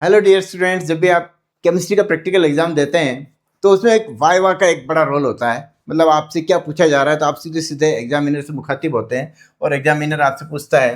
Hello dear students, जब भी आप केमिस्ट्री का प्रैक्टिकल एग्जाम देते हैं तो उसमें एक वाइवा का एक बड़ा रोल होता है। मतलब आपसे क्या पूछा जा रहा है तो आप सीधे सीधे एग्जामिनर से मुखातिब होते हैं और एग्जामिनर आपसे पूछता है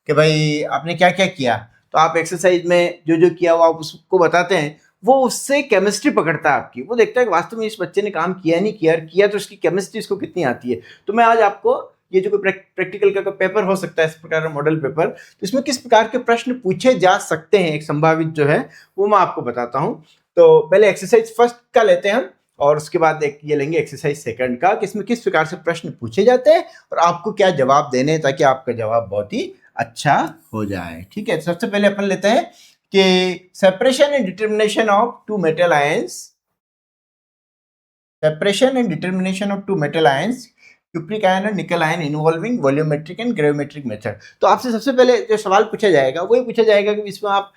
कि भाई आपने क्या क्या किया। तो आप एक्सरसाइज में जो जो किया वो आप उसको बताते हैं। वो उससे केमिस्ट्री पकड़ता है आपकी, वो देखता है कि वास्तव में इस बच्चे ने काम किया नहीं किया, किया तो इसकी केमिस्ट्री इसको कितनी आती है। तो मैं आज आपको ये जो कोई प्रैक्टिकल का पेपर हो सकता है, इस प्रकार का मॉडल पेपर, तो इसमें किस प्रकार के प्रश्न पूछे जा सकते हैं एक संभावित जो है वो मैं आपको बताता हूं। तो पहले एक्सरसाइज फर्स्ट का लेते हैं हम, और उसके बाद एक ये लेंगे एक्सरसाइज सेकंड का कि इसमें किस प्रकार से प्रश्न पूछे जाते हैं और आपको क्या जवाब देने हैं ताकि आपका जवाब बहुत ही अच्छा हो जाए। ठीक है, सबसे पहले अपन लेते हैं कि separation and determination of two metal ions, separation and determination of two metal ions, cupric ion और nickel ion involving volumetric and gravimetric method. तो आपसे सबसे पहले जो सवाल पूछा जाएगा वही पूछा जाएगा कि इसमें आप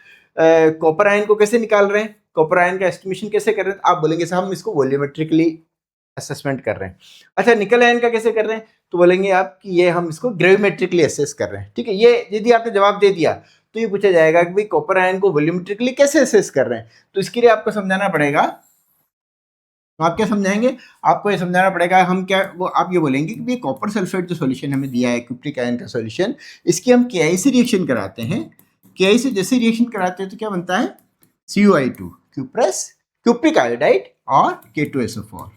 कॉपर आयन को कैसे निकाल रहे हैं, कॉपर आयन का एस्टिमेशन कैसे कर रहे हैं। आप बोलेंगे साहब हम इसको वॉल्यूमेट्रिकली असेसमेंट कर रहे हैं। अच्छा, निकल आयन का कैसे कर रहे हैं, तो बोलेंगे आप कि ये हम इसको ग्रेविमेट्रिकली असेस कर रहे हैं। ठीक है, ये यदि आपने जवाब दे दिया तो ये पूछा जाएगा कि भाई कॉपर आयन को वॉल्यूमेट्रिकली कैसे असेस कर रहे हैं। तो इसके लिए आपको समझाना पड़ेगा। तो आप क्या समझाएंगे, आपको ये समझाना पड़ेगा। हम क्या वो आप ये बोलेंगे कि ये कॉपर सल्फेट जो सॉल्यूशन हमें दिया है, क्यूप्रिक आयन का सॉल्यूशन, इसकी हम के से रिएक्शन कराते हैं। के से जैसे रिएक्शन कराते हैं तो क्या बनता है, CuI2 क्यूप्रस क्यूप्रिक आयोडाइड और K2SO4।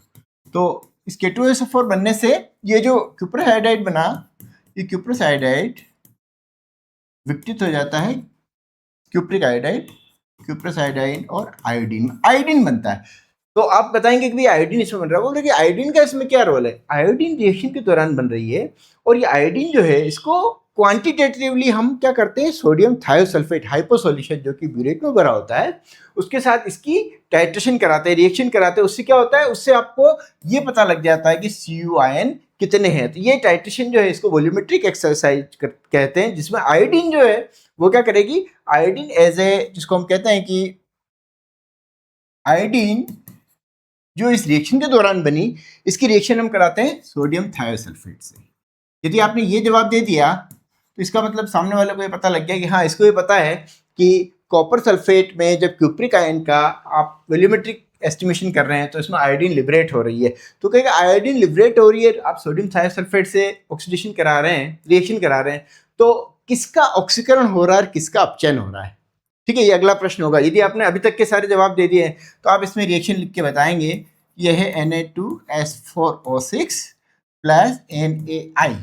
तो इस K2SO4 बनने से ये जो क्यूप्रस आयोडाइड बना, ये क्यूप्रस आयोडाइड विघटित हो जाता है क्यूप्रिक आयोडाइड, क्यूप्रस आयोडाइन और आयोडीन, आयोडीन बनता है। तो आप बताएंगे कि भाई आयोडीन इसमें बन रहा है, बोल रहे कि आयोडीन का इसमें क्या रोल है। आयोडीन रिएक्शन के दौरान बन रही है और ये आयोडीन जो है इसको क्वांटिटेटिवली हम क्या करते हैं, सोडियम थायोसल्फेट हाइपो सॉल्यूशन जो कि ब्यूरेट में भरा होता है उसके साथ इसकी टाइट्रेशन कराते हैं, रिएक्शन कराते हैं। उससे क्या होता है, उससे आपको ये पता लग जाता है कि Cu आयन कितने हैं। तो ये टाइट्रेशन जो है इसको वॉल्यूमेट्रिक एक्सरसाइज कहते हैं, जिसमें आयोडीन जो है वो क्या करेगी, आयोडीन एज ए, जिसको हम कहते हैं कि आयोडीन जो इस रिएक्शन के दौरान बनी, इसकी रिएक्शन हम कराते हैं सोडियम थायोसल्फेट से। यदि आपने ये जवाब दे दिया तो इसका मतलब सामने वाले को ये पता लग गया कि हाँ, इसको ये पता है कि कॉपर सल्फेट में जब क्यूप्रिक आयन का आप वॉल्यूमेट्रिक एस्टिमेशन कर रहे हैं तो इसमें आयोडीन लिबरेट हो रही है। तो कहेगा आयोडीन लिबरेट हो रही है, आप सोडियम थायोसल्फेट से ऑक्सीडेशन करा रहे हैं, रिएक्शन करा रहे हैं, तो किसका ऑक्सीकरण हो रहा है और किसका अपचयन हो रहा है। ठीक है, ये अगला प्रश्न होगा। यदि आपने अभी तक के सारे जवाब दे दिए हैं तो आप इसमें रिएक्शन लिख के बताएंगे। यह है Na2S4O6 प्लस NaI।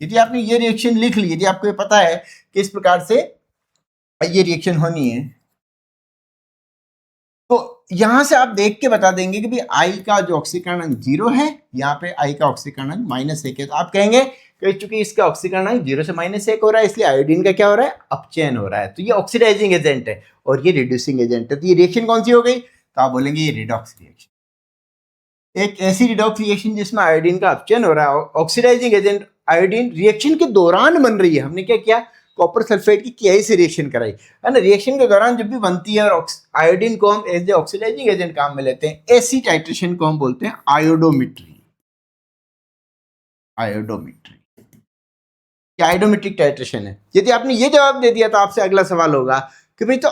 यदि आपने ये रिएक्शन लिख ली, यदि आपको ये पता है कि इस प्रकार से ये रिएक्शन होनी है, तो यहां से आप देख के बता देंगे कि भाई आई का जो ऑक्सीकरण अंक 0 है, यहाँ पे आई का ऑक्सीकरण अंक -1 है। तो आप कहेंगे कि चूंकि इसका ऑक्सीकरण अंक 0 से -1 हो रहा है इसलिए आयोडीन का क्या हो रहा है, अपचयन हो रहा है। तो ये ऑक्सीडाइजिंग एजेंट है और ये रिड्यूसिंग एजेंट है। तो ये रिएक्शन कौन सी हो गई, तो आप बोलेंगे ये रिडॉक्स रिएक्शन, एक ऐसी रिडॉक्स रिएक्शन जिसमें आयोडीन का अपचयन हो रहा है। ऑक्सीडाइजिंग एजेंट आयोडीन रिएक्शन के दौरान बन रही है। हमने क्या किया, कॉपर सल्फेट की के से रिएक्शन कराई है ना। रिएक्शन के दौरान जब भी बनती है और आयोडीन को हम एज ए ऑक्सीडाइजिंग एजेंट काम में लेते हैं, ऐसी टाइट्रेशन को हम बोलते हैं आयोडोमेट्री। आयोडोमेट्री आयोडोमेट्रिक टाइट्रेशन है। यदि आपने ये जवाब दे दिया तो आपसे अगला सवाल होगा कि भाई तो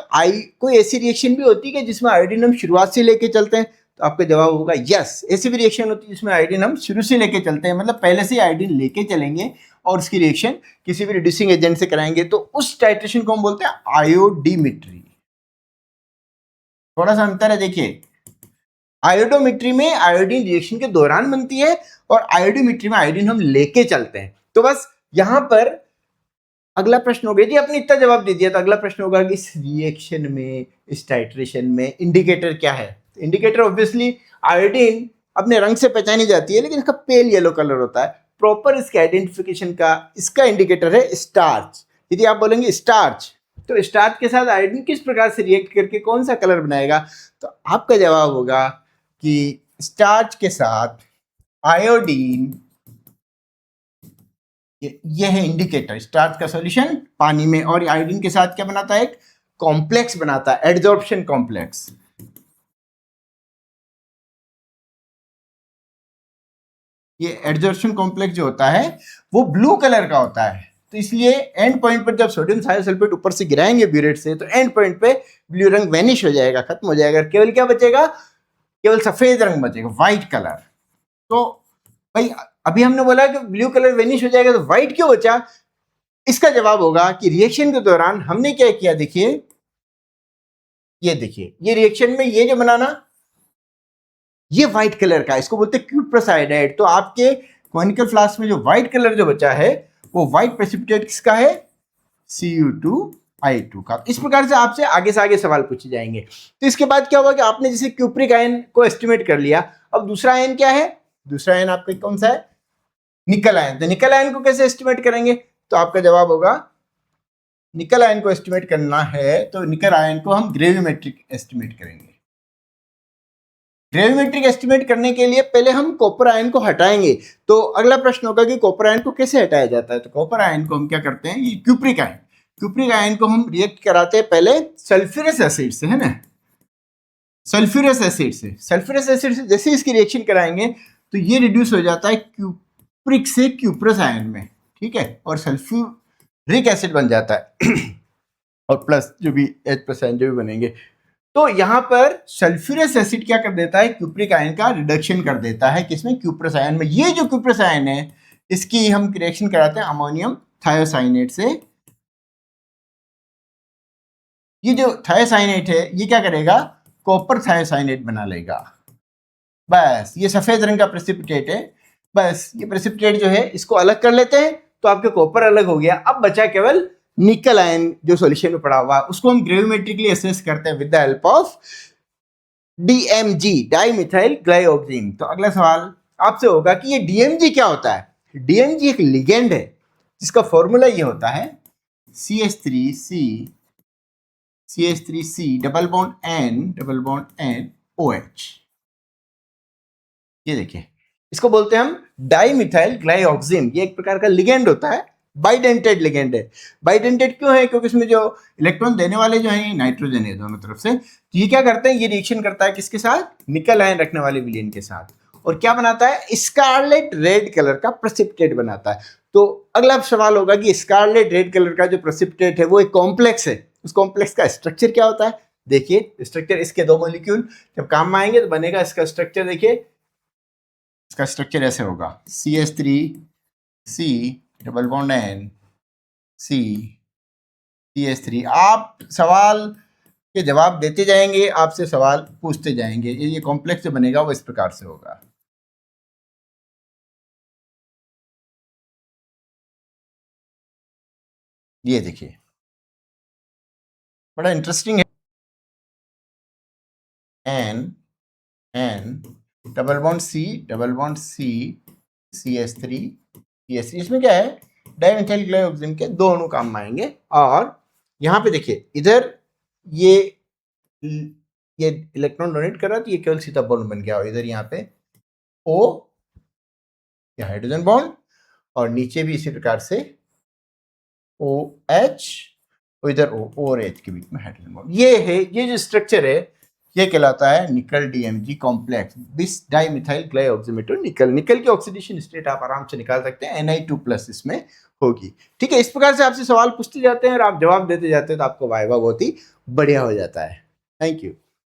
कोई ऐसी रिएक्शन भी होती है कि जिसमें आयोडीन हम शुरुआत से लेके चलते हैं। तो आपका जवाब होगा यस, ऐसी भी रिएक्शन होती है जिसमें आयोडीन हम शुरू से लेके चलते हैं, मतलब पहले से आयोडीन लेके चलेंगे और उसकी रिएक्शन किसी भी रिड्यूसिंग एजेंट से कराएंगे। तो उस टाइट्रेशन को हम बोलते हैं आयोडीमेट्री। थोड़ा सा अंतर है, देखिए आयोडोमेट्री में आयोडीन रिएक्शन के दौरान बनती है और आयोडोमेट्री में आयोडीन हम लेके चलते हैं। तो बस यहां पर अगला प्रश्न होगा, यदि आपने इतना जवाब दे दिया तो अगला प्रश्न होगा कि इस रिएक्शन में, इस टाइट्रेशन में इंडिकेटर क्या है। इंडिकेटर ऑब्वियसली आयोडीन अपने रंग से पहचानी जाती है लेकिन इसका पेल येलो कलर होता है। प्रॉपर इसके आइडेंटिफिकेशन का इसका इंडिकेटर है स्टार्च। यदि आप बोलेंगे स्टार्च, तो स्टार्च के साथ आयोडीन किस प्रकार से रिएक्ट करके कौन सा कलर बनाएगा, तो आपका जवाब होगा कि स्टार्च के साथ आयोडीन, ये है इंडिकेटर। स्टार्च का सॉल्यूशन पानी में और आयोडीन के साथ क्या बनाता है, एक कॉम्प्लेक्स बनाता है, एडजॉर्प्शन कॉम्प्लेक्स। ये एडजॉर्प्शन कॉम्प्लेक्स जो होता है वो ब्लू कलर का होता है। तो इसलिए एंड पॉइंट पर जब सोडियम थायोसल्फेट ऊपर से गिराएंगे ब्यूरेट से तो एंड पॉइंट पे ब्लू रंग वैनिश हो जाएगा, खत्म हो जाएगा, केवल क्या बचेगा, केवल सफेद रंग बचेगा, व्हाइट कलर। तो भाई अभी हमने बोला कि ब्लू कलर वैनिश हो जाएगा, तो व्हाइट क्यों बचा? इसका जवाब होगा कि रिएक्शन के दौरान हमने क्या किया, देखिए ये देखिए, ये रिएक्शन में ये जो बनाना, ये व्हाइट कलर का, इसको बोलते हैं क्यूप्रस आयोडाइड। तो आपके कॉनिकल फ्लास्क में जो व्हाइट कलर जो बचा है वो व्हाइट प्रेसिपिटेट किसका है, Cu2I2 का। इस प्रकार से आपसे आगे सवाल पूछे जाएंगे। तो इसके बाद क्या होगा कि आपने जैसे क्यूप्रिक आयन को एस्टिमेट कर लिया, अब दूसरा आयन क्या है, दूसरा आयन आपका कौन सा है, निकल आयन। तो निकल आयन को कैसे एस्टिमेट करेंगे, तो आपका जवाब होगा निकल आयन को एस्टिमेट करना है तो निकल आयन को हम ग्रेविमेट्रिक एस्टिमेट करेंगे। ग्रेविमेट्रिक एस्टिमेट करने के लिए पहले हम कॉपर आयन को हटाएंगे। तो अगला प्रश्न होगा कि कॉपर आयन को कैसे हटाया जाता है। तो कॉपर आयन को हम क्या करते हैं, ये क्यूप्रिक आयन को हम रिएक्ट कराते हैं पहले सल्फ्यूरस एसिड से, है ना, सल्फ्यूरस एसिड से जैसे इसकी रिएक्शन कराएंगे तो ये रिड्यूस हो जाता है क्यूप्रिक से क्यूप्रस आयन में, ठीक है, और सल्फ्यूरिक एसिड बन जाता है और प्लस जो भी H+ आयन जो भी बनेंगे। तो यहाँ पर सल्फ्यूरस एसिड क्या कर देता है, क्यूप्रिक आयन का रिडक्शन कर देता है, किसमें, क्यूप्रस आयन में। ये जो क्यूप्रस आयन है इसकी हम रिएक्शन कराते हैं अमोनियम थायोसाइनेट से। ये जो थायोसाइनेट है ये क्या करेगा, कॉपर थायोसाइनेट बना लेगा। बस ये सफेद रंग का प्रेसिपिटेट है, बस ये प्रेसिपिटेट जो है इसको अलग कर लेते हैं तो आपके कॉपर अलग हो गया। अब बचा केवल निकल आयन जो सॉल्यूशन में पड़ा हुआ, उसको हम ग्रेविमेट्रिकली असेस करते हैं with the help of DMG, dimethyl ग्लाइऑक्सिम। तो अगला सवाल आपसे होगा कि ये DMG क्या होता है। DMG एक लिगेंड है जिसका फॉर्मूला ये होता है CH3C double bond N OH। ये देखिए, इसको बोलते हैं हम डाइमिथाइल ग्लाइऑक्सिम। ये एक प्रकार का लिगेंड होता है, बाइडेंटेड लिगेंड है। बाइडेंटेड क्यों है, क्योंकि इसमें जो इलेक्ट्रॉन देने वाले जो हैं नाइट्रोजन है दोनों तरफ से। तो ये क्या करते हैं, ये रिएक्शन करता है किसके साथ, निकल आयन रखने वाले विलेन के साथ, और क्या बनाता है, स्कारलेट रेड कलर का प्रेसिपिटेट बनाता है। तो अगला सवाल होगा कि स्कारलेट रेड कलर का जो प्रेसिपिटेट है वो एक कॉम्प्लेक्स है, उस कॉम्प्लेक्स का स्ट्रक्चर क्या होता है। देखिए स्ट्रक्चर, इसके दो मॉलिक्यूल जब काम में आएंगे तो बनेगा इसका स्ट्रक्चर। देखिए इसका स्ट्रक्चर ऐसे होगा CH3C double bond N CH3। आप सवाल के जवाब देते जाएंगे, आपसे सवाल पूछते जाएंगे, ये कॉम्प्लेक्स जो बनेगा वो इस प्रकार से होगा। ये देखिए बड़ा इंटरेस्टिंग है। N double bond C CH3 CH3। इसमें क्या है, डाइमिथाइल ग्लाइऑक्सिम के दो अणु काम में आएंगे। और यहाँ पे देखिए इधर ये इलेक्ट्रॉन डोनेट कर रहा है तो ये केवल सीधा बॉन्ड बन गया, और इधर यहाँ पे O या हाइड्रोजन बॉन्ड, और नीचे भी इसी प्रकार से OH और इधर O और H के बीच में हाइड्रोजन बॉन्ड। ये है, ये जो स्ट्रक्चर है ये कहलाता है निकल DMG कॉम्प्लेक्स, बिस डाइमिथाइल ग्लाइऑक्सिमेटो निकल। निकल की ऑक्सीडेशन स्टेट आप आराम से निकाल सकते हैं, Ni2+ इसमें होगी। ठीक है, इस प्रकार से आपसे सवाल पूछते जाते हैं और आप जवाब देते जाते हैं तो आपको वाइवा बहुत ही बढ़िया हो जाता है। Thank you.